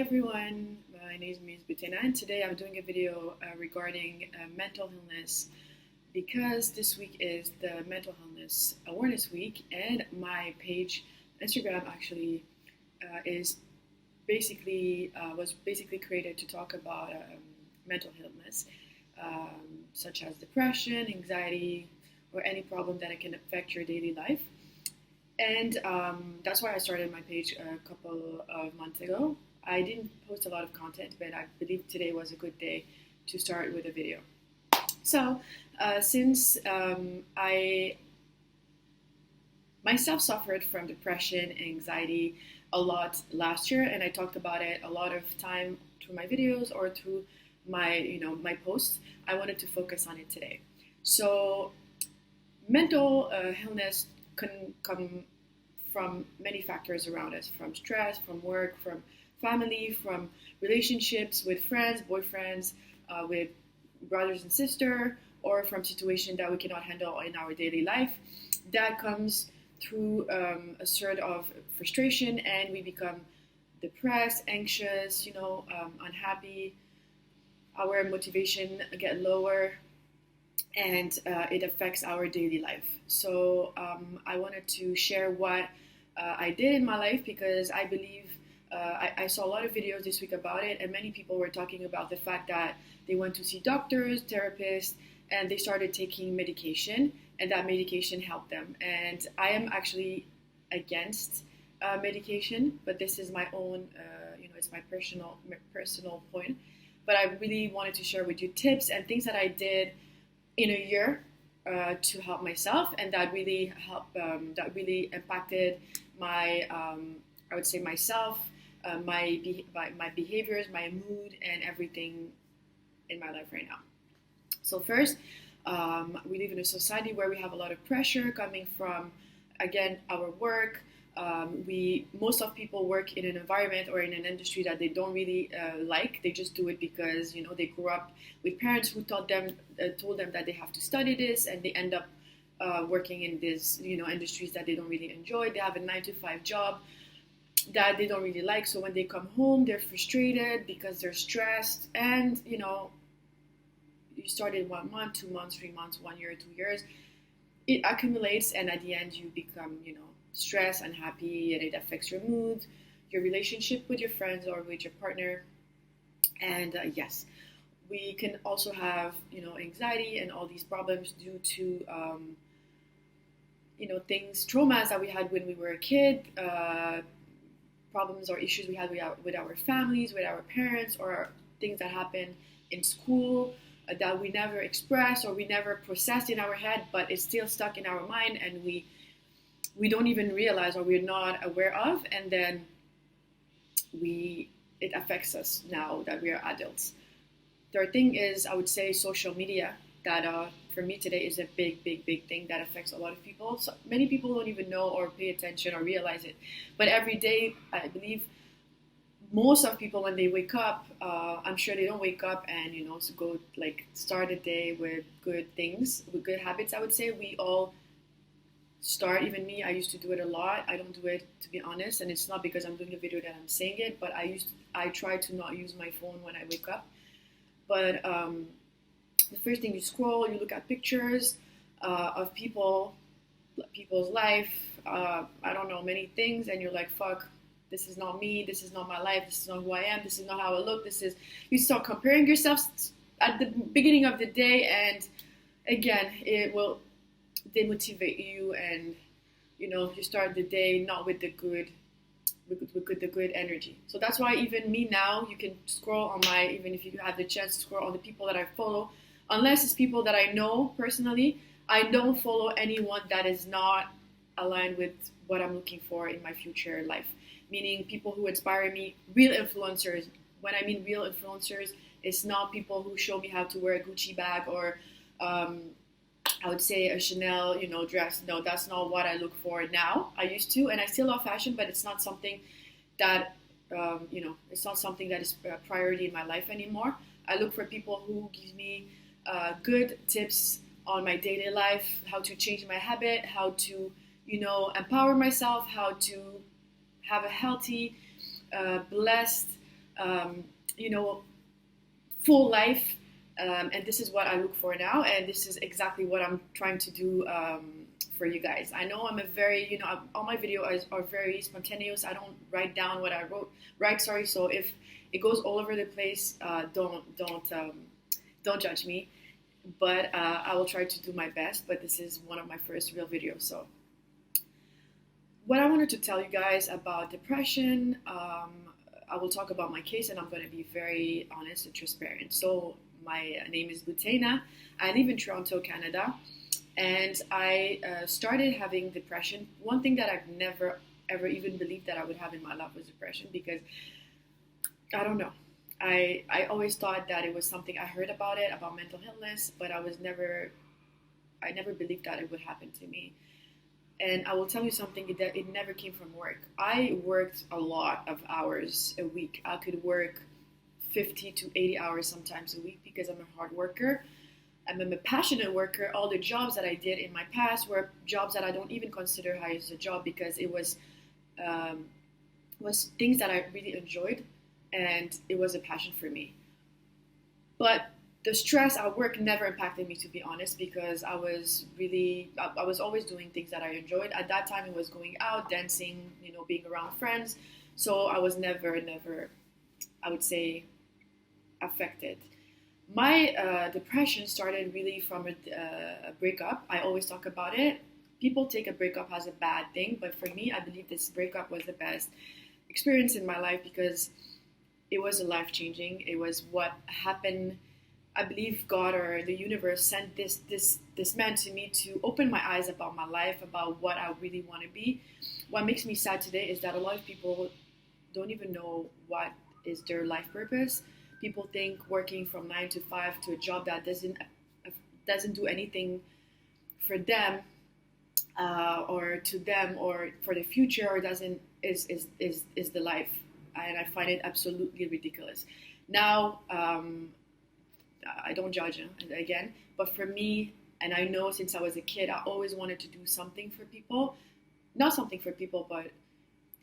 everyone, my name is Ms. Butena and today I'm doing a video regarding mental illness because this week is the Mental Illness Awareness Week and my page, Instagram actually, is was basically created to talk about mental illness such as depression, anxiety, or any problem that can affect your daily life. And that's why I started my page a couple of months ago. I didn't post a lot of content, but I believe today was a good day to start with a video. So, since I myself suffered from depression and anxiety a lot last year, and I talked about it a lot of time through my videos or through my posts, I wanted to focus on it today. So, mental illness can come from many factors around us, from stress, from work, from family, from relationships with friends, boyfriends, with brothers and sisters, or from situations that we cannot handle in our daily life. That comes through a sort of frustration, and we become depressed, anxious, unhappy. Our motivation get lower, and it affects our daily life. So I wanted to share what I did in my life because I believe I saw a lot of videos this week about it, and many people were talking about the fact that they went to see doctors, therapists, and they started taking medication, and that medication helped them. And I am actually against medication, but this is my own, it's my personal point. But I really wanted to share with you tips and things that I did in a year to help myself, and that really helped. That really impacted my, I would say, myself, my behaviors, my mood, and everything in my life right now. So first, we live in a society where we have a lot of pressure coming from, again, our work. Most of people work in an environment or in an industry that they don't really like. They just do it because they grew up with parents who told them that they have to study this, and they end up working in these industries that they don't really enjoy. They have a 9-to-5 job that they don't really like. So when they come home, they're frustrated because they're stressed, and you started 1 month, 2 months, 3 months, 1 year, 2 years. It accumulates, and at the end, you become stressed, unhappy, and it affects your mood, your relationship with your friends or with your partner. And yes, we can also have anxiety and all these problems due to traumas that we had when we were a kid, problems or issues we had with our families, with our parents, or things that happened in school that we never expressed or we never processed in our head, but it's still stuck in our mind, and we don't even realize or we're not aware of, and then it affects us now that we are adults. Third thing is, I would say, social media, that for me today is a big thing that affects a lot of people. So many people don't even know or pay attention or realize it, but every day, I believe most of people, when they wake up, I'm sure they don't wake up and go start a day with good things, with good habits. I would say we all start, even me, I used to do it a lot. I don't do it, to be honest, and it's not because I'm doing a video that I'm saying it, but I try to not use my phone when I wake up. But the first thing, you scroll, you look at pictures of people's life, I don't know, many things, and you're like, fuck, this is not me, this is not my life, this is not who I am, this is not how I look, you start comparing yourself at the beginning of the day, and again, it will demotivate you, and you start the day not with the good energy. So that's why even me now, you can scroll on even if you have the chance to scroll on the people that I follow, unless it's people that I know personally. I don't follow anyone that is not aligned with what I'm looking for in my future life, meaning people who inspire me, real influencers. When I mean real influencers, it's not people who show me how to wear a Gucci bag or I would say a Chanel, dress. No, that's not what I look for now. I used to, and I still love fashion, but it's not something that, it's not something that is a priority in my life anymore. I look for people who give me good tips on my daily life, how to change my habit, how to, empower myself, how to have a healthy, blessed you know, full life. And this is what I look for now, and this is exactly what I'm trying to do for you guys. I know I'm a very, all my videos are very spontaneous. I don't write down what I write. Sorry. So if it goes all over the place, don't judge me. But I will try to do my best. But this is one of my first real videos, so what I wanted to tell you guys about depression, I will talk about my case, and I'm going to be very honest and transparent. So my name is Butena. I live in Toronto, Canada, and I started having depression. One thing that I've never ever even believed that I would have in my life was depression, because I don't know. I always thought that it was something I heard about it, about mental illness, but I never believed that it would happen to me. And I will tell you something, that it never came from work. I worked a lot of hours a week. I could work 50 to 80 hours sometimes a week, because I'm a hard worker. I'm a passionate worker. All the jobs that I did in my past were jobs that I don't even consider as a job, because it was things that I really enjoyed, and it was a passion for me. But the stress at work never impacted me, to be honest, because I was always doing things that I enjoyed. At that time, it was going out, dancing, being around friends. So I was never, I would say, affected. My depression started really from a breakup. I always talk about it. People take a breakup as a bad thing, but for me, I believe this breakup was the best experience in my life, because it was life changing. It was what happened. I believe God or the universe sent this man to me to open my eyes about my life, about what I really want to be. What makes me sad today is that a lot of people don't even know what is their life purpose. People think working from 9 to 5 to a job that doesn't do anything for them, or to them, or for the future, or doesn't is the life. And I find it absolutely ridiculous. Now, I don't judge him again, but for me, and I know since I was a kid, I always wanted to do something for people. Not something for people, but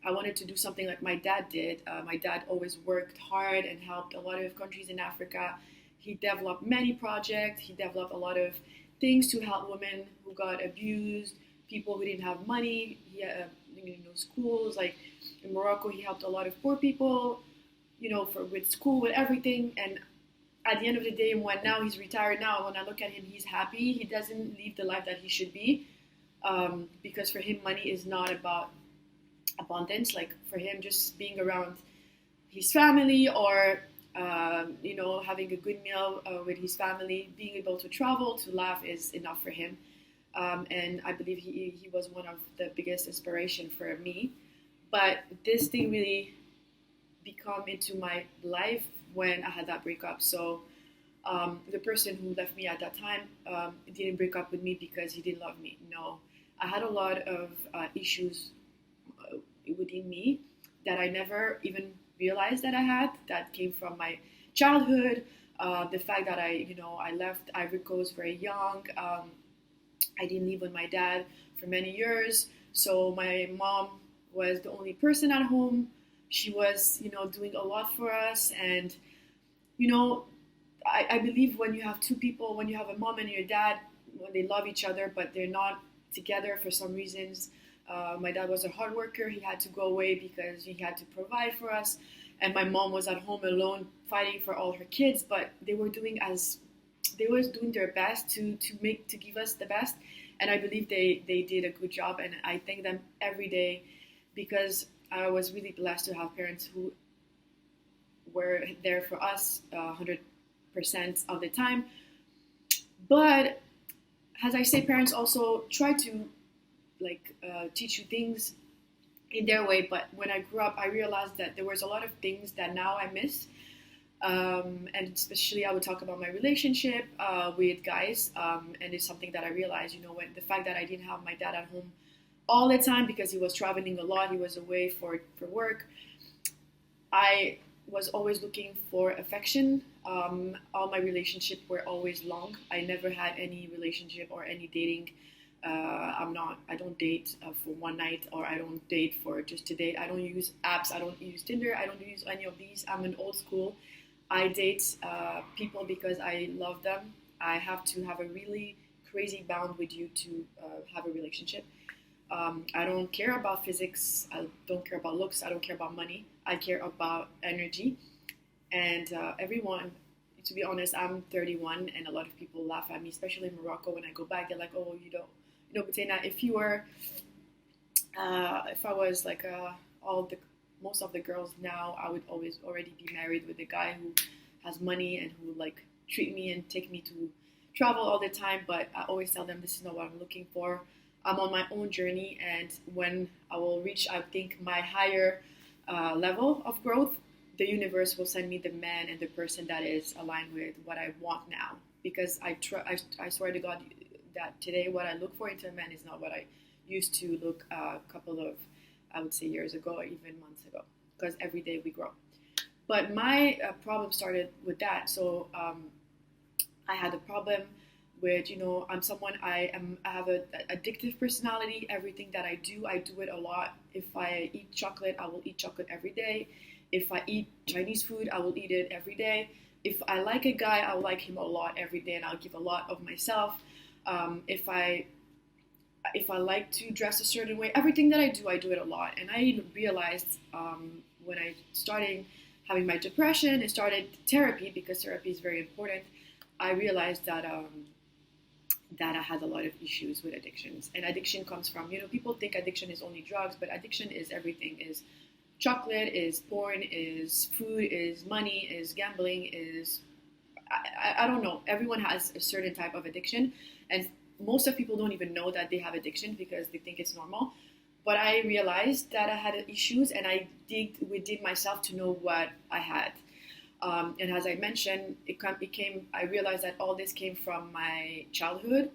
I wanted to do something like my dad did. My dad always worked hard and helped a lot of countries in Africa. He developed many projects. He developed a lot of things to help women who got abused, people who didn't have money. He had, schools like in Morocco. He helped a lot of poor people, with school, with everything. And at the end of the day, when now he's retired now, when I look at him, he's happy. He doesn't live the life that he should be, because for him, money is not about abundance. Like for him, just being around his family, or having a good meal with his family, being able to travel, to laugh is enough for him. And I believe he was one of the biggest inspiration for me. But this thing really become into my life when I had that breakup. So the person who left me at that time didn't break up with me because he didn't love me. No, I had a lot of issues within me that I never even realized that I had. That came from my childhood. The fact that I left Ivory Coast very young. I didn't live with my dad for many years. So my mom was the only person at home. She was, doing a lot for us. And, I believe when you have two people, when you have a mom and your dad, when they love each other, but they're not together for some reasons. My dad was a hard worker. He had to go away because he had to provide for us. And my mom was at home alone fighting for all her kids, but they were doing their best to give us the best. And I believe they did a good job, and I thank them every day, because I was really blessed to have parents who were there for us 100% of the time. But as I say, parents also try to teach you things in their way. But when I grew up, I realized that there was a lot of things that now I miss. And especially I would talk about my relationship with guys. And it's something that I realized, when the fact that I didn't have my dad at home all the time because he was traveling a lot, he was away for work. I was always looking for affection. All my relationships were always long. I never had any relationship or any dating I don't date for one night, or I don't date for just to date. I don't use apps. I don't use Tinder. I don't use any of these. I'm an old school. I date people because I love them. I have to have a really crazy bond with you to have a relationship. I don't care about physics. I don't care about looks. I don't care about money. I care about energy. And everyone, to be honest, I'm 31, and a lot of people laugh at me, especially in Morocco. When I go back, they're like, "Oh, Butena, if I was like all the most of the girls now, I would always already be married with a guy who has money and who like treat me and take me to travel all the time." But I always tell them this is not what I'm looking for. I'm on my own journey, and when I will reach, I think, my higher level of growth, the universe will send me the man and the person that is aligned with what I want now. Because I swear to God that today what I look for into a man is not what I used to look a couple of, I would say, years ago or even months ago. Because every day we grow. But my problem started with that. So I had a problem with, I'm someone, I have an addictive personality. Everything that I do it a lot. If I eat chocolate, I will eat chocolate every day. If I eat Chinese food, I will eat it every day. If I like a guy, I'll like him a lot every day, and I'll give a lot of myself. If I like to dress a certain way, everything that I do it a lot. And I realized when I started having my depression and started therapy, because therapy is very important, I realized that I had a lot of issues with addictions. And addiction comes from, people think addiction is only drugs, but addiction is everything. Is chocolate, is porn, is food, is money, is gambling, is I don't know. Everyone has a certain type of addiction, and most of people don't even know that they have addiction because they think it's normal. But I realized that I had issues, and I digged within myself to know what I had. And as I mentioned, I realized that all this came from my childhood,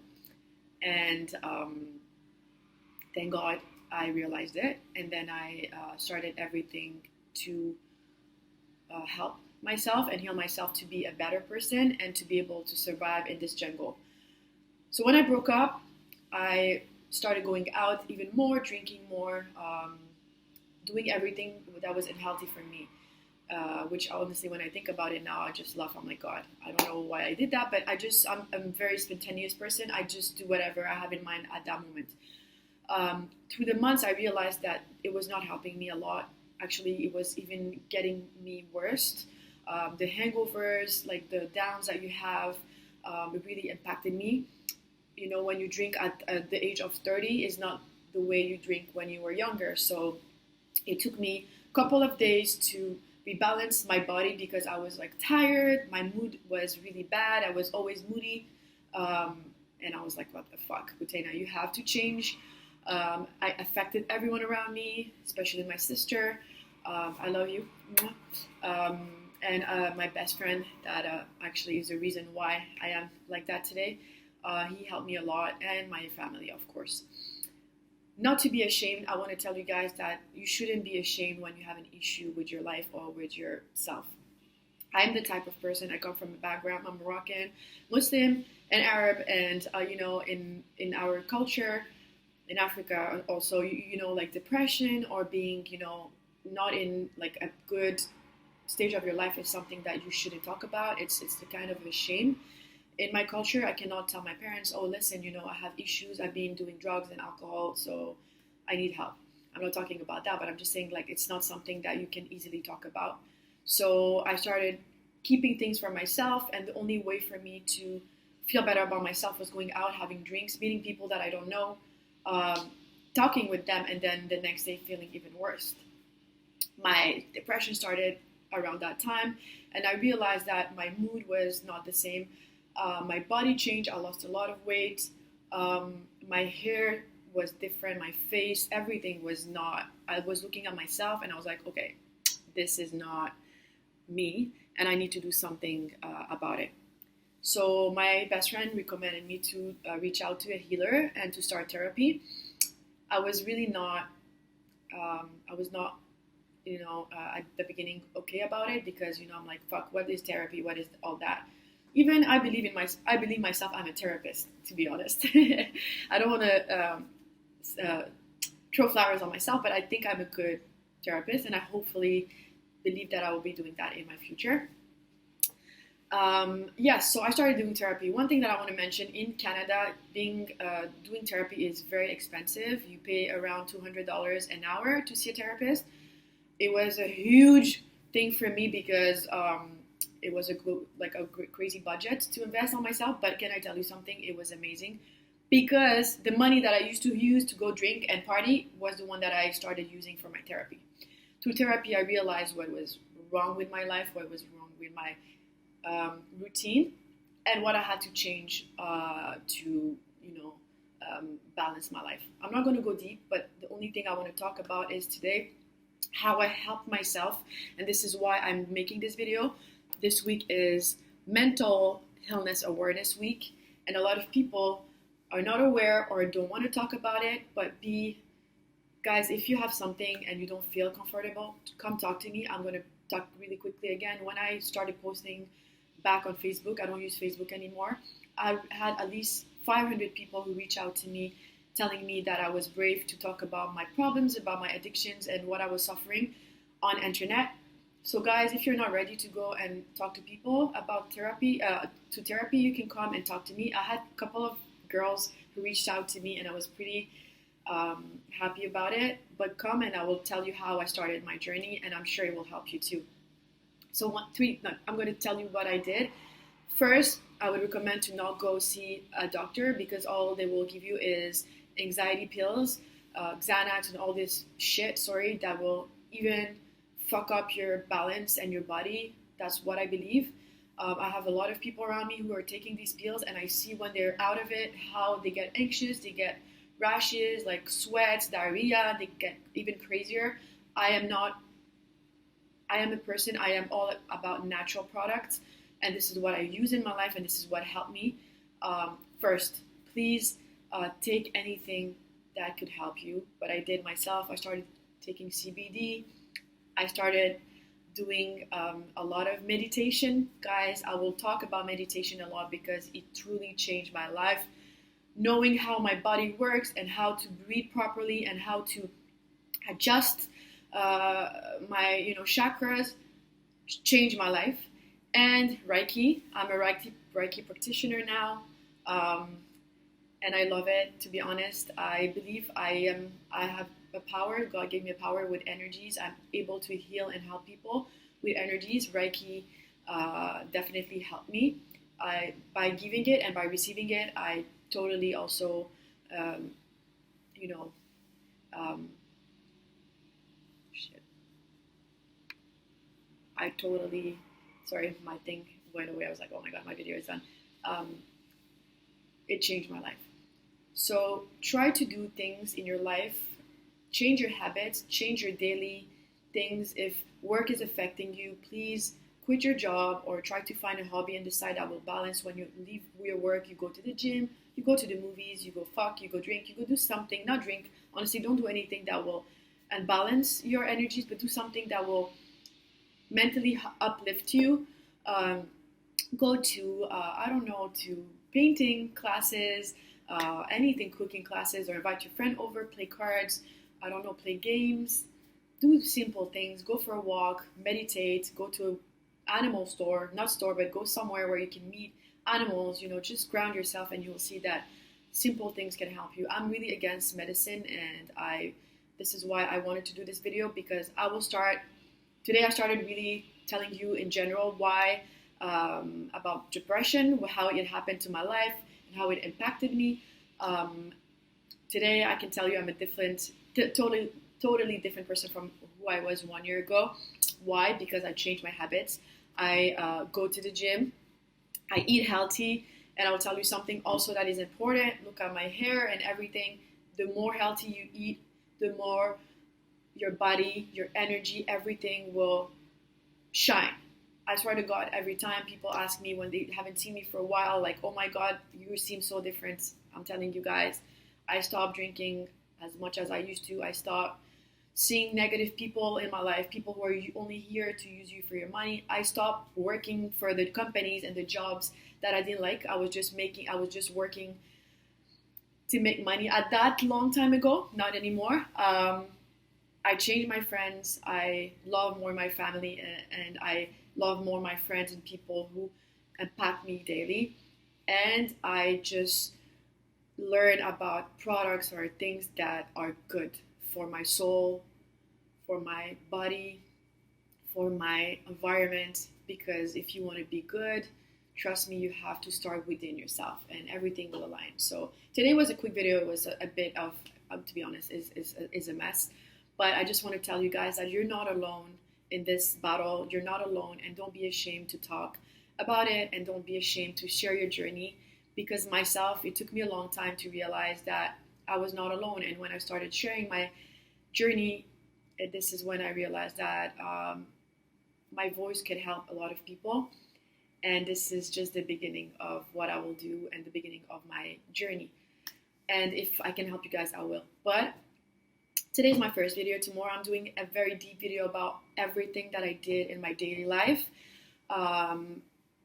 and thank God I realized it. And then I started everything to help myself and heal myself to be a better person and to be able to survive in this jungle. So when I broke up, I started going out even more, drinking more, doing everything that was unhealthy for me. Which honestly, when I think about it now, I just laugh. I'm like, God, I don't know why I did that, but I'm a very spontaneous person. I just do whatever I have in mind at that moment. Through the months, I realized that it was not helping me a lot. Actually, it was even getting me worse. The hangovers, like the downs that you have, it really impacted me. When you drink at the age of 30 is not the way you drink when you were younger. So it took me a couple of days to rebalance my body because I was like tired. My mood was really bad. I was always moody. And I was like, what the fuck, Butena, you have to change. I affected everyone around me, especially my sister. I love you. And my best friend that actually is the reason why I am like that today. He helped me a lot, and my family, of course. Not to be ashamed, I want to tell you guys that you shouldn't be ashamed when you have an issue with your life or with yourself. I'm the type of person, I come from a background, I'm Moroccan, Muslim, and Arab, and in our culture, in Africa also, like depression or being, not in like a good stage of your life is something that you shouldn't talk about. It's the kind of a shame. In my culture, I cannot tell my parents, oh, listen, I have issues. I've been doing drugs and alcohol, so I need help. I'm not talking about that, but I'm just saying, like, it's not something that you can easily talk about. So I started keeping things for myself, and the only way for me to feel better about myself was going out, having drinks, meeting people that I don't know, talking with them, and then the next day feeling even worse. My depression started around that time, and I realized that my mood was not the same. My body changed. I lost a lot of weight. My hair was different. My face, everything was not. I was looking at myself and I was like, okay, this is not me, and I need to do something about it. So my best friend recommended me to reach out to a healer and to start therapy. I was really not. I was not, at the beginning okay about it because I'm like, fuck, what is therapy? What is all that? Even I believe myself I'm a therapist, to be honest. I don't want to uh, throw flowers on myself, but I think I'm a good therapist, and I hopefully believe that I will be doing that in my future. Yes, so I started doing therapy. One thing that I want to mention in Canada, being doing therapy is very expensive. You pay around $200 an hour to see a therapist. It was a huge thing for me because it was a crazy budget to invest on myself. But can I tell you something? It was amazing because the money that I used to use to go drink and party was the one that I started using for my therapy. Through therapy, I realized what was wrong with my life, what was wrong with my routine, and what I had to change to, balance my life. I'm not going to go deep, but the only thing I want to talk about is today how I helped myself, and this is why I'm making this video. This week is Mental Illness Awareness Week, and a lot of people are not aware or don't want to talk about it, but guys, if you have something and you don't feel comfortable, come talk to me. I'm going to talk really quickly again. When I started posting back on Facebook, I don't use Facebook anymore. I had at least 500 people who reached out to me telling me that I was brave to talk about my problems, about my addictions, and what I was suffering on internet. So guys, if you're not ready to go and talk to people about therapy, you can come and talk to me. I had a couple of girls who reached out to me, and I was pretty happy about it. But come and I will tell you how I started my journey, and I'm sure it will help you too. So I'm going to tell you what I did. First, I would recommend to not go see a doctor because all they will give you is anxiety pills, Xanax, and all this shit. That will even fuck up your balance and your body. That's what I believe. I have a lot of people around me who are taking these pills, and I see when they're out of it how they get anxious, they get rashes, like sweats, diarrhea, they get even crazier. I am a person, I am all about natural products, and this is what I use in my life, and this is what helped me. First, please take anything that could help you. But I did myself. I started taking CBD. I started doing a lot of meditation. Guys, I will talk about meditation a lot because it truly changed my life. Knowing how my body works and how to breathe properly and how to adjust my chakras changed my life. And Reiki, I'm a Reiki practitioner now, and I love it. To be honest, I believe I have a power. God gave me a power with energies. I'm able to heal and help people with energies. Reiki definitely helped me. By giving it and by receiving it, I totally also, um, you know, um, shit. I totally, sorry, my thing went away. I was like, oh my God, my video is done. Um, it changed my life. So try to do things in your life, change your habits, change your daily things. If work is affecting you, please quit your job or try to find a hobby and decide that will balance. When you leave your work, you go to the gym, you go to the movies, you go fuck, you go drink, you go do something, not drink. Honestly, don't do anything that will unbalance your energies, but do something that will mentally uplift you. Um, Go to, I don't know, to painting classes, anything, cooking classes, or invite your friend over, play cards, I don't know, play games, do simple things, go for a walk, meditate, go to an animal store, not store, but go somewhere where you can meet animals, just ground yourself and you'll see that simple things can help you. I'm really against medicine, and this is why I wanted to do this video, because today I started really telling you in general why, about depression, how it happened to my life, and how it impacted me. Today I can tell you I'm a totally different person from who I was 1 year ago. Why? Because I changed my habits. I go to the gym, I eat healthy, and I'll tell you something also that is important. Look at my hair and everything. The more healthy you eat, the more your body, your energy, everything will shine. I swear to God, every time people ask me when they haven't seen me for a while, like, oh my God, you seem so different. I'm telling you guys, I stopped drinking as much as I used to. I stopped seeing negative people in my life, people who are only here to use you for your money. I stopped working for the companies and the jobs that I didn't like. I was just working to make money at that long time ago, not anymore. I changed my friends. I love more my family, and I love more my friends and people who impact me daily. And I just learn about products or things that are good for my soul, for my body, for my environment. Because if you want to be good, trust me, you have to start within yourself, and everything will align. So today was a quick video. It was a bit of, to be honest, is a mess. But I just want to tell you guys that you're not alone in this battle. You're not alone, and don't be ashamed to talk about it, and don't be ashamed to share your journey. Because myself, it took me a long time to realize that I was not alone. And when I started sharing my journey, this is when I realized that my voice can help a lot of people. And this is just the beginning of what I will do and the beginning of my journey. And if I can help you guys, I will. But today's my first video. Tomorrow I'm doing a very deep video about everything that I did in my daily life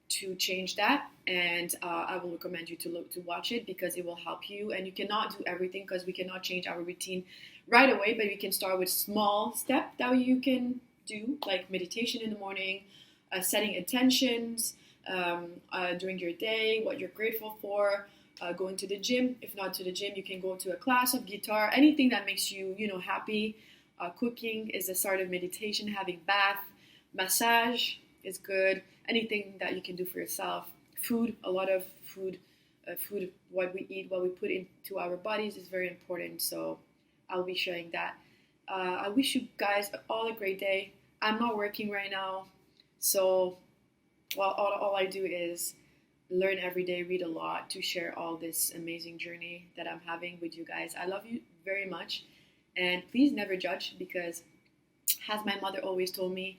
to change that. And I will recommend you to watch it, because it will help you. And you cannot do everything, because we cannot change our routine right away, but we can start with small steps that you can do, like meditation in the morning, setting intentions during your day, what you're grateful for, going to the gym. If not to the gym, you can go to a class of guitar, anything that makes you, happy. Cooking is a sort of meditation. Having bath, massage is good. Anything that you can do for yourself. Food, a lot of food, what we eat, what we put into our bodies is very important. So I'll be sharing that. I wish you guys all a great day. I'm not working right now, so all I do is learn every day, read a lot, to share all this amazing journey that I'm having with you guys. I love you very much, and please never judge, because as my mother always told me,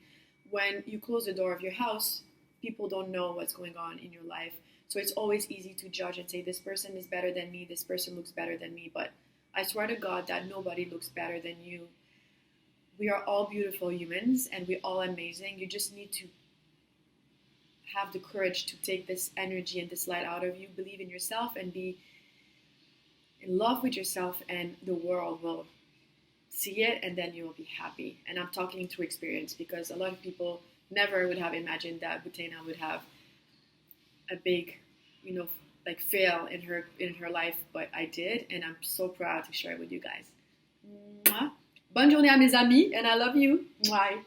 when you close the door of your house, people don't know what's going on in your life. So it's always easy to judge and say, this person is better than me, this person looks better than me. But I swear to God that nobody looks better than you. We are all beautiful humans, and we're all amazing. You just need to have the courage to take this energy and this light out of you, believe in yourself, and be in love with yourself, and the world will see it, and then you will be happy. And I'm talking through experience, because a lot of people never would have imagined that Bouteina would have a big, fail in her life, but I did, and I'm so proud to share it with you guys. Mwah. Bonne journée à mes amis, and I love you. Bye.